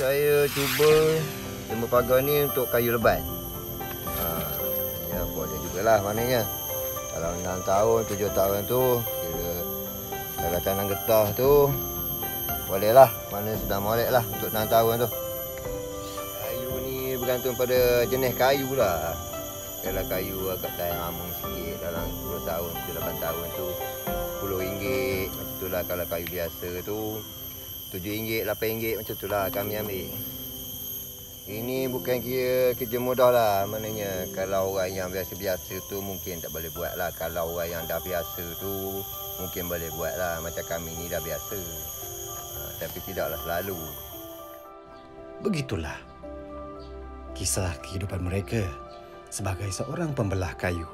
saya cuba temba pagar ni untuk kayu leban. Ya boleh jugalah maknanya. Kalau 6 tahun, 7 tahun tu kira kalau tanam getah tu bolehlah, mana sudah molek lah untuk 6 tahun tu. Kayu ni bergantung pada jenis kayu lah. Kalau kayu agak tahan lama sikit dalam 10 tahun, 8 tahun tu RM10. Macam tu lah. Kalau kayu biasa tu RM7, RM8 macam tu lah kami ambil. Ini bukan kira kerja mudah lah. Maknanya kalau orang yang biasa-biasa tu mungkin tak boleh buat lah. Kalau orang yang dah biasa tu mungkin boleh buat lah. Macam kami ni dah biasa. Tapi tidaklah selalu. Begitulah kisah kehidupan mereka sebagai seorang pembelah kayu.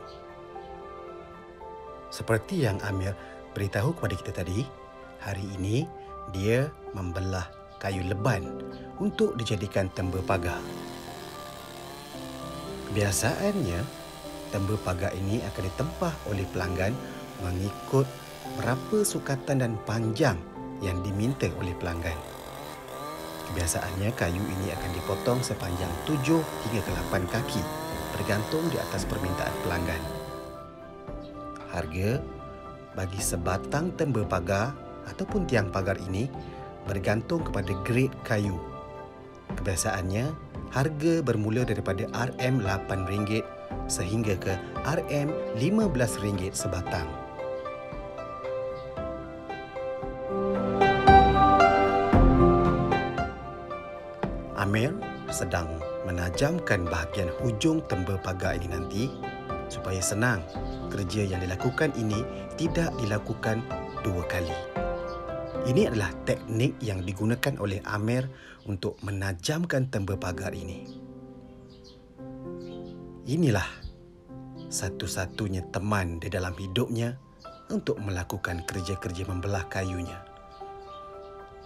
Seperti yang Amir beritahu kepada kita tadi, hari ini dia membelah kayu leban untuk dijadikan temba pagar. Kebiasaannya, temba pagar ini akan ditempah oleh pelanggan mengikut berapa sukatan dan panjang yang diminta oleh pelanggan. Kebiasaannya, kayu ini akan dipotong sepanjang 7 hingga ke 8 kaki bergantung di atas permintaan pelanggan. Harga bagi sebatang temba pagar ataupun tiang pagar ini bergantung kepada grade kayu. Kebiasaannya, harga bermula daripada RM8 sehingga ke RM15 sebatang. Amir sedang menajamkan bahagian hujung temba pagar ini nanti supaya senang. Kerja yang dilakukan ini tidak dilakukan 2 kali. Ini adalah teknik yang digunakan oleh Amir untuk menajamkan temba pagar ini. Inilah satu-satunya teman di dalam hidupnya untuk melakukan kerja-kerja membelah kayunya.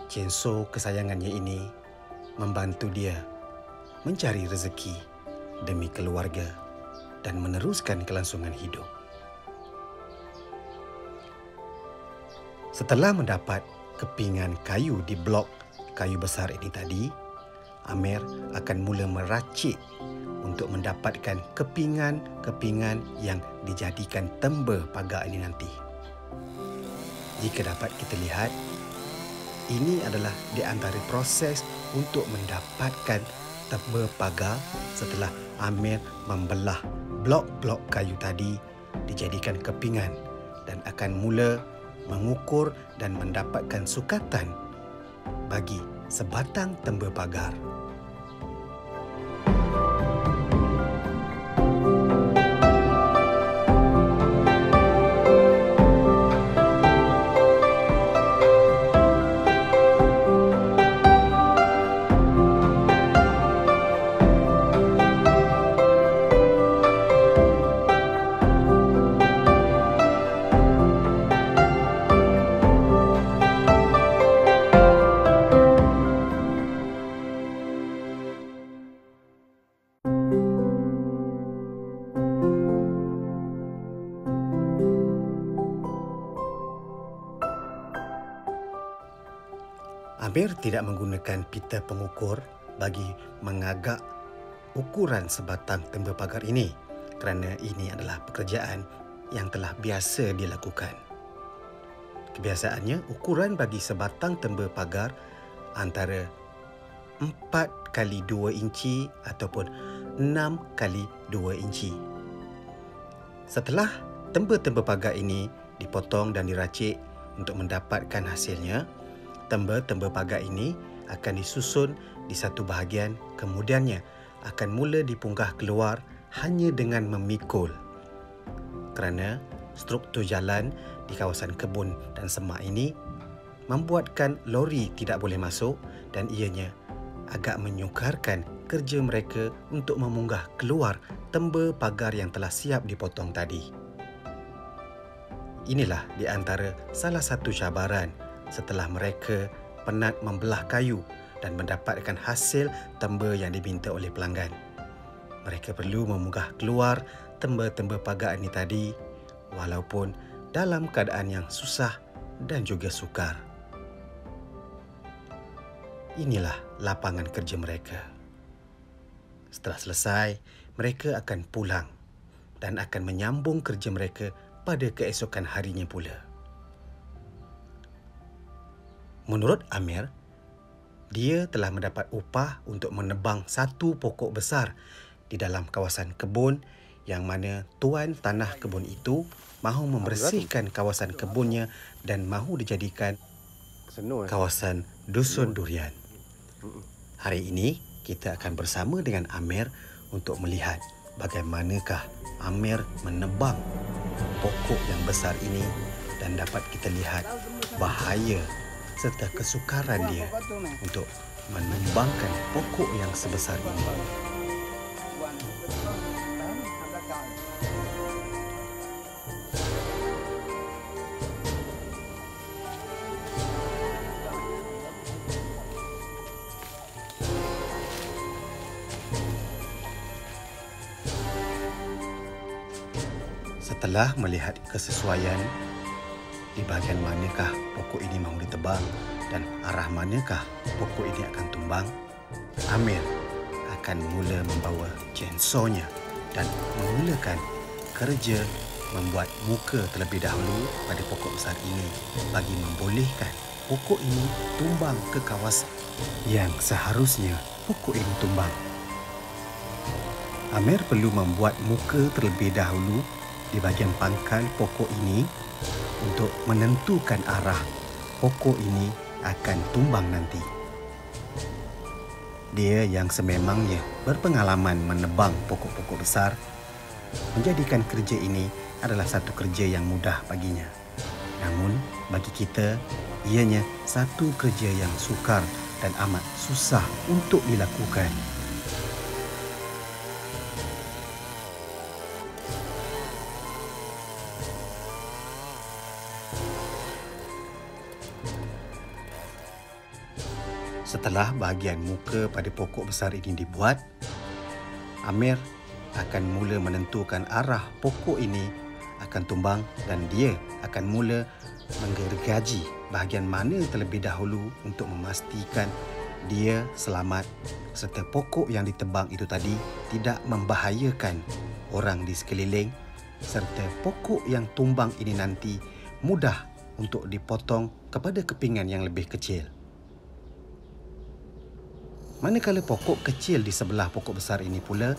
Chainsaw kesayangannya ini membantu dia mencari rezeki demi keluarga dan meneruskan kelangsungan hidup. Setelah mendapat kepingan kayu di blok kayu besar ini tadi, Amir akan mula meracik untuk mendapatkan kepingan-kepingan yang dijadikan temba pagar ini nanti. Jika dapat kita lihat, ini adalah di antara proses untuk mendapatkan temba pagar setelah Amir membelah blok-blok kayu tadi dijadikan kepingan dan akan mula mengukur dan mendapatkan sukatan bagi sebatang temba pagar. Amir tidak menggunakan pita pengukur bagi mengagak ukuran sebatang temba pagar ini kerana ini adalah pekerjaan yang telah biasa dilakukan. Kebiasaannya, ukuran bagi sebatang temba pagar antara 4 kali 2 inci ataupun 6 kali 2 inci. Setelah temba-temba pagar ini dipotong dan diracik untuk mendapatkan hasilnya, temba-temba pagar ini akan disusun di satu bahagian, kemudiannya akan mula dipunggah keluar hanya dengan memikul. Kerana struktur jalan di kawasan kebun dan semak ini membuatkan lori tidak boleh masuk dan ianya agak menyukarkan kerja mereka untuk memunggah keluar temba pagar yang telah siap dipotong tadi. Inilah di antara salah satu cabaran setelah mereka penat membelah kayu dan mendapatkan hasil temba yang diminta oleh pelanggan. Mereka perlu memunggah keluar temba-temba pagar ini tadi walaupun dalam keadaan yang susah dan juga sukar. inilah lapangan kerja mereka. Setelah selesai, mereka akan pulang dan akan menyambung kerja mereka pada keesokan harinya pula. Menurut Amir, dia telah mendapat upah untuk menebang satu pokok besar di dalam kawasan kebun yang mana tuan tanah kebun itu mahu membersihkan kawasan kebunnya dan mahu dijadikan kawasan dusun durian. Hari ini kita akan bersama dengan Amir untuk melihat bagaimanakah Amir menebang pokok yang besar ini dan dapat kita lihat bahaya serta kesukaran dia untuk menembangkan pokok yang sebesar ini. Setelah melihat kesesuaian di bahagian manakah pokok ini mahu ditebang dan arah manakah pokok ini akan tumbang, Amir akan mula membawa chainsaw-nya dan memulakan kerja membuat muka terlebih dahulu pada pokok besar ini bagi membolehkan pokok ini tumbang ke kawasan yang seharusnya pokok ini tumbang. Amir perlu membuat muka terlebih dahulu di bahagian pangkal pokok ini untuk menentukan arah pokok ini akan tumbang nanti. Dia yang sememangnya berpengalaman menebang pokok-pokok besar menjadikan kerja ini adalah satu kerja yang mudah baginya. Namun bagi kita, ianya satu kerja yang sukar dan amat susah untuk dilakukan. Setelah bahagian muka pada pokok besar ini dibuat, Amir akan mula menentukan arah pokok ini akan tumbang dan dia akan mula menggergaji bahagian mana terlebih dahulu untuk memastikan dia selamat serta pokok yang ditebang itu tadi tidak membahayakan orang di sekeliling serta pokok yang tumbang ini nanti mudah untuk dipotong kepada kepingan yang lebih kecil. Manakala pokok kecil di sebelah pokok besar ini pula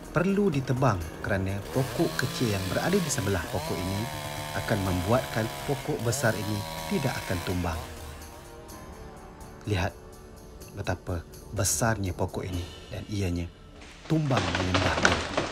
perlu ditebang kerana pokok kecil yang berada di sebelah pokok ini akan membuatkan pokok besar ini tidak akan tumbang. Lihat betapa besarnya pokok ini dan ianya tumbang menyembahnya.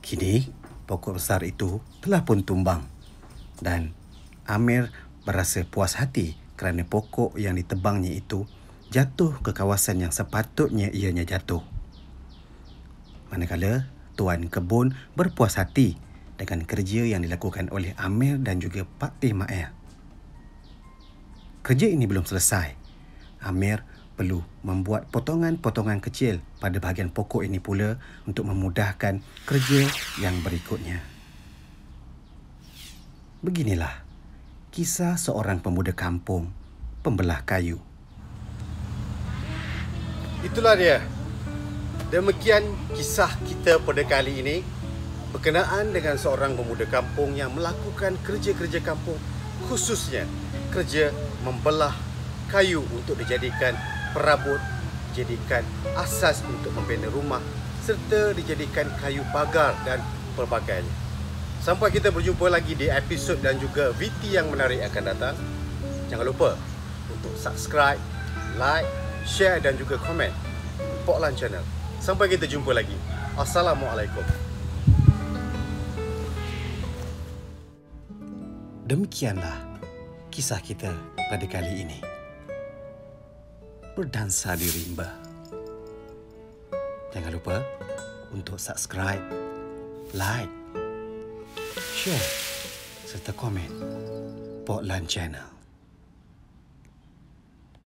Kini, pokok besar itu telah pun tumbang dan Amir berasa puas hati kerana pokok yang ditebangnya itu jatuh ke kawasan yang sepatutnya ianya jatuh. Manakala tuan kebun berpuas hati dengan kerja yang dilakukan oleh Amir dan juga Pak Teh Ma'er. Kerja ini belum selesai. Amir perlu membuat potongan-potongan kecil pada bahagian pokok ini pula untuk memudahkan kerja yang berikutnya. Beginilah kisah seorang pemuda kampung pembelah kayu. Itulah dia. Demikian kisah kita pada kali ini berkenaan dengan seorang pemuda kampung yang melakukan kerja-kerja kampung, khususnya kerja membelah kayu untuk dijadikan perabot, dijadikan asas untuk membina rumah serta dijadikan kayu pagar dan pelbagainya. Sampai kita berjumpa lagi di episod dan juga VT yang menarik akan datang. Jangan lupa untuk subscribe, like, share dan juga komen Poklan Channel. Sampai kita jumpa lagi. Assalamualaikum. Demikianlah kisah kita pada kali ini. Berdansa di rimba. Jangan lupa untuk subscribe, like, share serta komen Portland Channel.